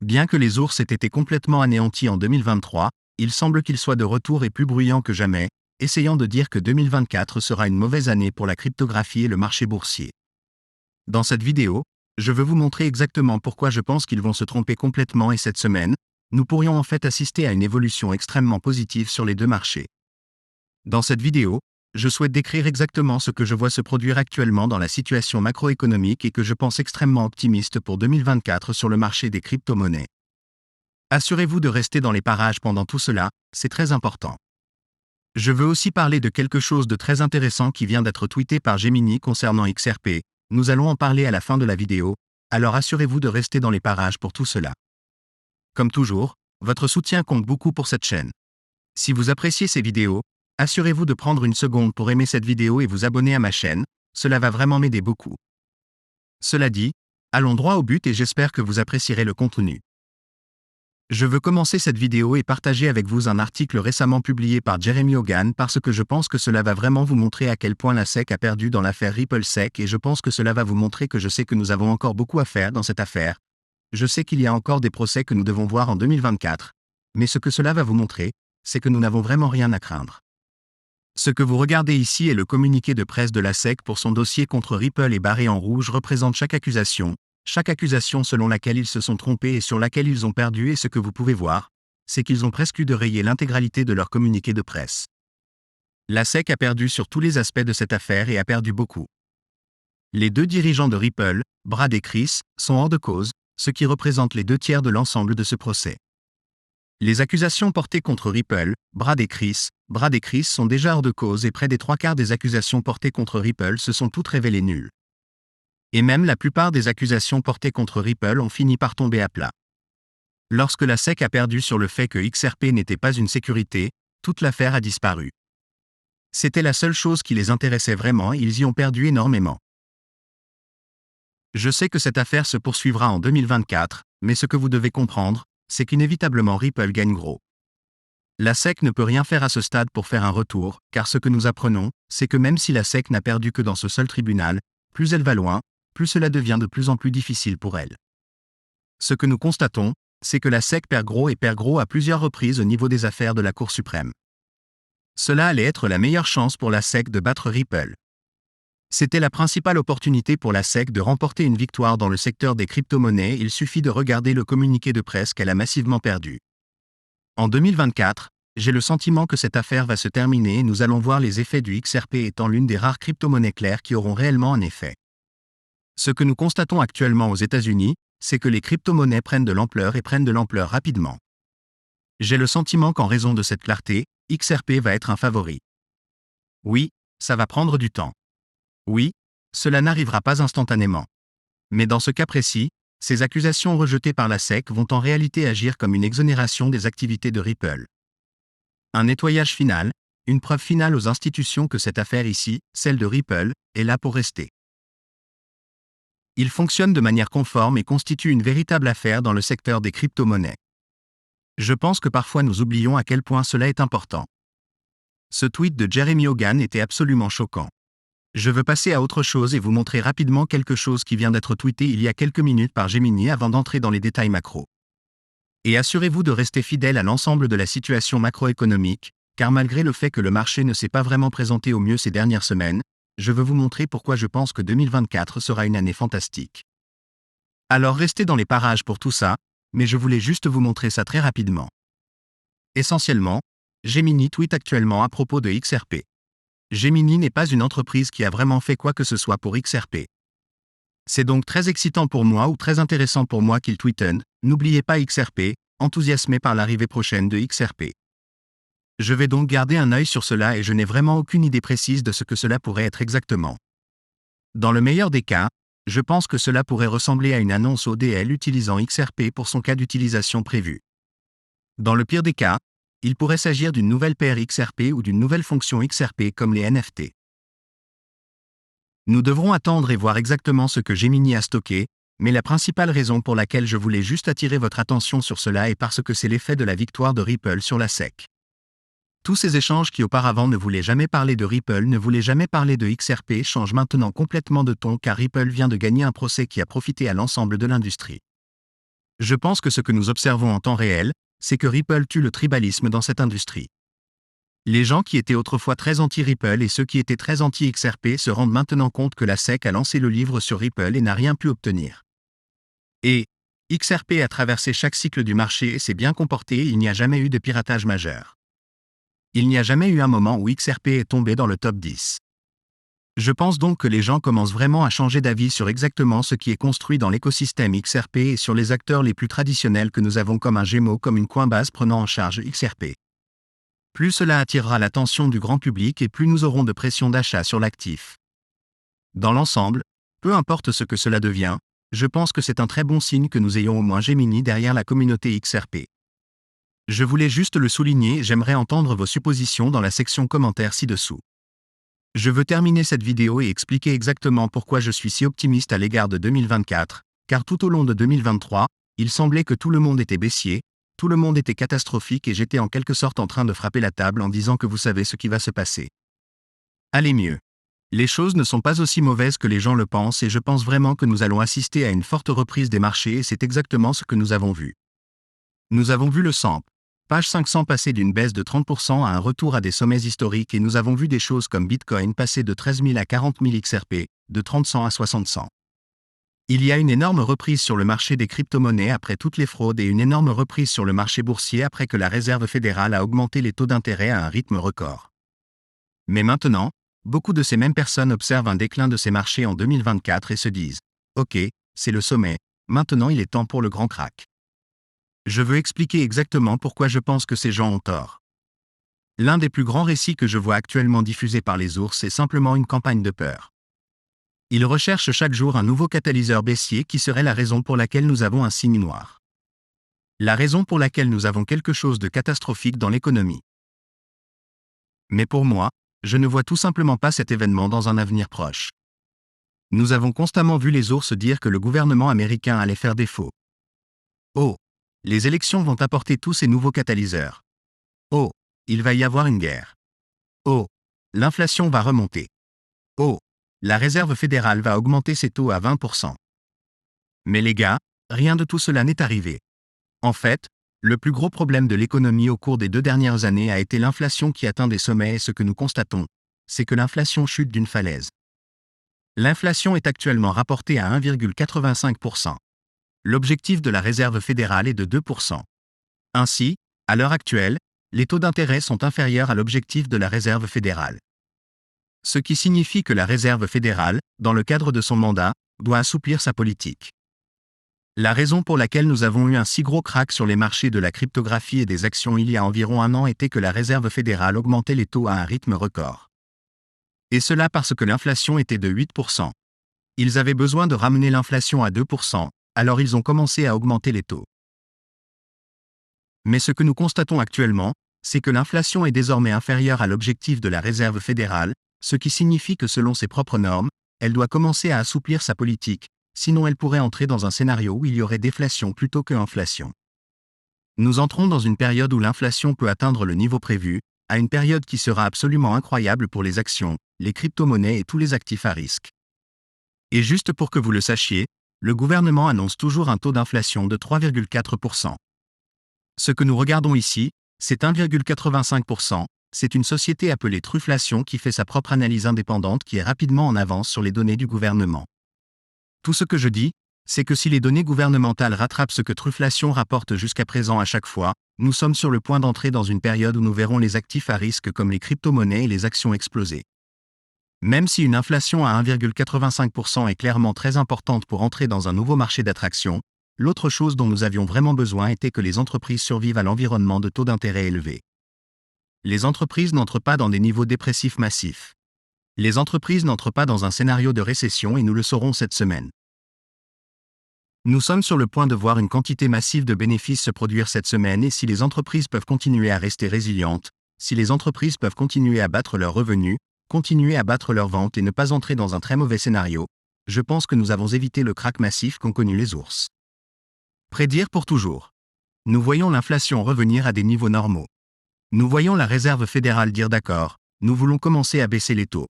Bien que les ours aient été complètement anéantis en 2023, il semble qu'ils soient de retour et plus bruyants que jamais, essayant de dire que 2024 sera une mauvaise année pour la cryptographie et le marché boursier. Dans cette vidéo, je veux vous montrer exactement pourquoi je pense qu'ils vont se tromper complètement et cette semaine, nous pourrions en fait assister à une évolution extrêmement positive sur les deux marchés. Dans cette vidéo, je souhaite décrire exactement ce que je vois se produire actuellement dans la situation macroéconomique et que je pense extrêmement optimiste pour 2024 sur le marché des crypto-monnaies. Assurez-vous de rester dans les parages pendant tout cela, c'est très important. Je veux aussi parler de quelque chose de très intéressant qui vient d'être tweeté par Gemini concernant XRP, nous allons en parler à la fin de la vidéo, alors assurez-vous de rester dans les parages pour tout cela. Comme toujours, votre soutien compte beaucoup pour cette chaîne. Si vous appréciez ces vidéos, assurez-vous de prendre une seconde pour aimer cette vidéo et vous abonner à ma chaîne, cela va vraiment m'aider beaucoup. Cela dit, allons droit au but et j'espère que vous apprécierez le contenu. Je veux commencer cette vidéo et partager avec vous un article récemment publié par Jeremy Hogan parce que je pense que cela va vraiment vous montrer à quel point la SEC a perdu dans l'affaire Ripple SEC et je pense que cela va vous montrer que je sais que nous avons encore beaucoup à faire dans cette affaire. Je sais qu'il y a encore des procès que nous devons voir en 2024, mais ce que cela va vous montrer, c'est que nous n'avons vraiment rien à craindre. Ce que vous regardez ici est le communiqué de presse de la SEC pour son dossier contre Ripple et barré en rouge représente chaque accusation selon laquelle ils se sont trompés et sur laquelle ils ont perdu et ce que vous pouvez voir, c'est qu'ils ont presque eu de rayer l'intégralité de leur communiqué de presse. La SEC a perdu sur tous les aspects de cette affaire et a perdu beaucoup. Les deux dirigeants de Ripple, Brad et Chris, sont hors de cause, ce qui représente les 2/3 de l'ensemble de ce procès. Les accusations portées contre Ripple, Brad et Chris sont déjà hors de cause et près des 3/4 des accusations portées contre Ripple se sont toutes révélées nulles. Et même la plupart des accusations portées contre Ripple ont fini par tomber à plat. Lorsque la SEC a perdu sur le fait que XRP n'était pas une sécurité, toute l'affaire a disparu. C'était la seule chose qui les intéressait vraiment et ils y ont perdu énormément. Je sais que cette affaire se poursuivra en 2024, mais ce que vous devez comprendre, c'est qu'inévitablement Ripple gagne gros. La SEC ne peut rien faire à ce stade pour faire un retour, car ce que nous apprenons, c'est que même si la SEC n'a perdu que dans ce seul tribunal, plus elle va loin, plus cela devient de plus en plus difficile pour elle. Ce que nous constatons, c'est que la SEC perd gros à plusieurs reprises au niveau des affaires de la Cour suprême. Cela allait être la meilleure chance pour la SEC de battre Ripple. C'était la principale opportunité pour la SEC de remporter une victoire dans le secteur des crypto-monnaies, il suffit de regarder le communiqué de presse qu'elle a massivement perdu. En 2024, j'ai le sentiment que cette affaire va se terminer et nous allons voir les effets du XRP étant l'une des rares crypto-monnaies claires qui auront réellement un effet. Ce que nous constatons actuellement aux États-Unis, c'est que les crypto-monnaies prennent de l'ampleur et prennent de l'ampleur rapidement. J'ai le sentiment qu'en raison de cette clarté, XRP va être un favori. Oui, ça va prendre du temps. Oui, cela n'arrivera pas instantanément. Mais dans ce cas précis, ces accusations rejetées par la SEC vont en réalité agir comme une exonération des activités de Ripple. Un nettoyage final, une preuve finale aux institutions que cette affaire ici, celle de Ripple, est là pour rester. Il fonctionne de manière conforme et constitue une véritable affaire dans le secteur des crypto-monnaies. Je pense que parfois nous oublions à quel point cela est important. Ce tweet de Jeremy Hogan était absolument choquant. Je veux passer à autre chose et vous montrer rapidement quelque chose qui vient d'être tweeté il y a quelques minutes par Gemini avant d'entrer dans les détails macro. Et assurez-vous de rester fidèle à l'ensemble de la situation macroéconomique, car malgré le fait que le marché ne s'est pas vraiment présenté au mieux ces dernières semaines, je veux vous montrer pourquoi je pense que 2024 sera une année fantastique. Alors restez dans les parages pour tout ça, mais je voulais juste vous montrer ça très rapidement. Essentiellement, Gemini tweet actuellement à propos de XRP. Gemini n'est pas une entreprise qui a vraiment fait quoi que ce soit pour XRP. C'est donc très excitant pour moi ou très intéressant pour moi qu'ils tweetent « N'oubliez pas XRP », enthousiasmé par l'arrivée prochaine de XRP. Je vais donc garder un œil sur cela et je n'ai vraiment aucune idée précise de ce que cela pourrait être exactement. Dans le meilleur des cas, je pense que cela pourrait ressembler à une annonce ODL utilisant XRP pour son cas d'utilisation prévu. Dans le pire des cas, il pourrait s'agir d'une nouvelle paire XRP ou d'une nouvelle fonction XRP comme les NFT. Nous devrons attendre et voir exactement ce que Gemini a stocké, mais la principale raison pour laquelle je voulais juste attirer votre attention sur cela est parce que c'est l'effet de la victoire de Ripple sur la SEC. Tous ces échanges qui auparavant ne voulaient jamais parler de Ripple, ne voulaient jamais parler de XRP changent maintenant complètement de ton car Ripple vient de gagner un procès qui a profité à l'ensemble de l'industrie. Je pense que ce que nous observons en temps réel, c'est que Ripple tue le tribalisme dans cette industrie. Les gens qui étaient autrefois très anti-Ripple et ceux qui étaient très anti-XRP se rendent maintenant compte que la SEC a lancé le livre sur Ripple et n'a rien pu obtenir. Et XRP a traversé chaque cycle du marché et s'est bien comporté et il n'y a jamais eu de piratage majeur. Il n'y a jamais eu un moment où XRP est tombé dans le top 10. Je pense donc que les gens commencent vraiment à changer d'avis sur exactement ce qui est construit dans l'écosystème XRP et sur les acteurs les plus traditionnels que nous avons comme un Gemo comme une Coinbase prenant en charge XRP. Plus cela attirera l'attention du grand public et plus nous aurons de pression d'achat sur l'actif. Dans l'ensemble, peu importe ce que cela devient, je pense que c'est un très bon signe que nous ayons au moins Gemini derrière la communauté XRP. Je voulais juste le souligner et j'aimerais entendre vos suppositions dans la section commentaires ci-dessous. Je veux terminer cette vidéo et expliquer exactement pourquoi je suis si optimiste à l'égard de 2024, car tout au long de 2023, il semblait que tout le monde était baissier, tout le monde était catastrophique et j'étais en quelque sorte en train de frapper la table en disant que vous savez ce qui va se passer. Allez mieux. Les choses ne sont pas aussi mauvaises que les gens le pensent et je pense vraiment que nous allons assister à une forte reprise des marchés et c'est exactement ce que nous avons vu. Nous avons vu le SAMP, page 500 passer d'une baisse de 30% à un retour à des sommets historiques et nous avons vu des choses comme Bitcoin passer de 13 000 à 40 000 XRP, de 30 100 à 60 100. Il y a une énorme reprise sur le marché des crypto-monnaies après toutes les fraudes et une énorme reprise sur le marché boursier après que la Réserve fédérale a augmenté les taux d'intérêt à un rythme record. Mais maintenant, beaucoup de ces mêmes personnes observent un déclin de ces marchés en 2024 et se disent « Ok, c'est le sommet, maintenant il est temps pour le grand crack ». Je veux expliquer exactement pourquoi je pense que ces gens ont tort. L'un des plus grands récits que je vois actuellement diffusés par les ours est simplement une campagne de peur. Ils recherchent chaque jour un nouveau catalyseur baissier qui serait la raison pour laquelle nous avons un signe noir. La raison pour laquelle nous avons quelque chose de catastrophique dans l'économie. Mais pour moi, je ne vois tout simplement pas cet événement dans un avenir proche. Nous avons constamment vu les ours dire que le gouvernement américain allait faire défaut. Oh, les élections vont apporter tous ces nouveaux catalyseurs. Oh, il va y avoir une guerre. Oh, l'inflation va remonter. Oh, la Réserve fédérale va augmenter ses taux à 20%. Mais les gars, rien de tout cela n'est arrivé. En fait, le plus gros problème de l'économie au cours des 2 dernières années a été l'inflation qui atteint des sommets et ce que nous constatons, c'est que l'inflation chute d'une falaise. L'inflation est actuellement rapportée à 1,85%. L'objectif de la Réserve fédérale est de 2%. Ainsi, à l'heure actuelle, les taux d'intérêt sont inférieurs à l'objectif de la Réserve fédérale. Ce qui signifie que la Réserve fédérale, dans le cadre de son mandat, doit assouplir sa politique. La raison pour laquelle nous avons eu un si gros crack sur les marchés de la cryptographie et des actions il y a environ un an était que la Réserve fédérale augmentait les taux à un rythme record. Et cela parce que l'inflation était de 8%. Ils avaient besoin de ramener l'inflation à 2%, alors ils ont commencé à augmenter les taux. Mais ce que nous constatons actuellement, c'est que l'inflation est désormais inférieure à l'objectif de la Réserve fédérale, ce qui signifie que selon ses propres normes, elle doit commencer à assouplir sa politique, sinon elle pourrait entrer dans un scénario où il y aurait déflation plutôt que inflation. Nous entrons dans une période où l'inflation peut atteindre le niveau prévu, à une période qui sera absolument incroyable pour les actions, les crypto-monnaies et tous les actifs à risque. Et juste pour que vous le sachiez, le gouvernement annonce toujours un taux d'inflation de 3,4%. Ce que nous regardons ici, c'est 1,85%, c'est une société appelée Trufflation qui fait sa propre analyse indépendante qui est rapidement en avance sur les données du gouvernement. Tout ce que je dis, c'est que si les données gouvernementales rattrapent ce que Trufflation rapporte jusqu'à présent à chaque fois, nous sommes sur le point d'entrer dans une période où nous verrons les actifs à risque comme les crypto-monnaies et les actions exploser. Même si une inflation à 1,85% est clairement très importante pour entrer dans un nouveau marché d'attraction, l'autre chose dont nous avions vraiment besoin était que les entreprises survivent à l'environnement de taux d'intérêt élevés. Les entreprises n'entrent pas dans des niveaux dépressifs massifs. Les entreprises n'entrent pas dans un scénario de récession et nous le saurons cette semaine. Nous sommes sur le point de voir une quantité massive de bénéfices se produire cette semaine et si les entreprises peuvent continuer à rester résilientes, si les entreprises peuvent continuer à battre leurs revenus, continuer à battre leurs ventes et ne pas entrer dans un très mauvais scénario, je pense que nous avons évité le krach massif qu'ont connu les ours. Prédire pour toujours. Nous voyons l'inflation revenir à des niveaux normaux. Nous voyons la Réserve fédérale dire d'accord, nous voulons commencer à baisser les taux.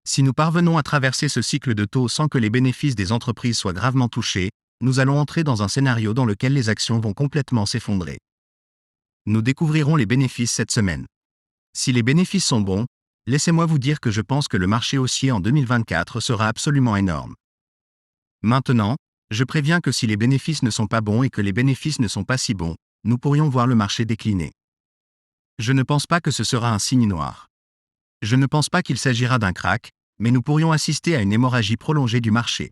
Si nous parvenons à traverser ce cycle de taux sans que les bénéfices des entreprises soient gravement touchés, nous allons entrer dans un scénario dans lequel les actions vont complètement s'effondrer. Nous découvrirons les bénéfices cette semaine. Si les bénéfices sont bons, laissez-moi vous dire que je pense que le marché haussier en 2024 sera absolument énorme. Maintenant, je préviens que si les bénéfices ne sont pas bons et que les bénéfices ne sont pas si bons, nous pourrions voir le marché décliner. Je ne pense pas que ce sera un signe noir. Je ne pense pas qu'il s'agira d'un krach, mais nous pourrions assister à une hémorragie prolongée du marché.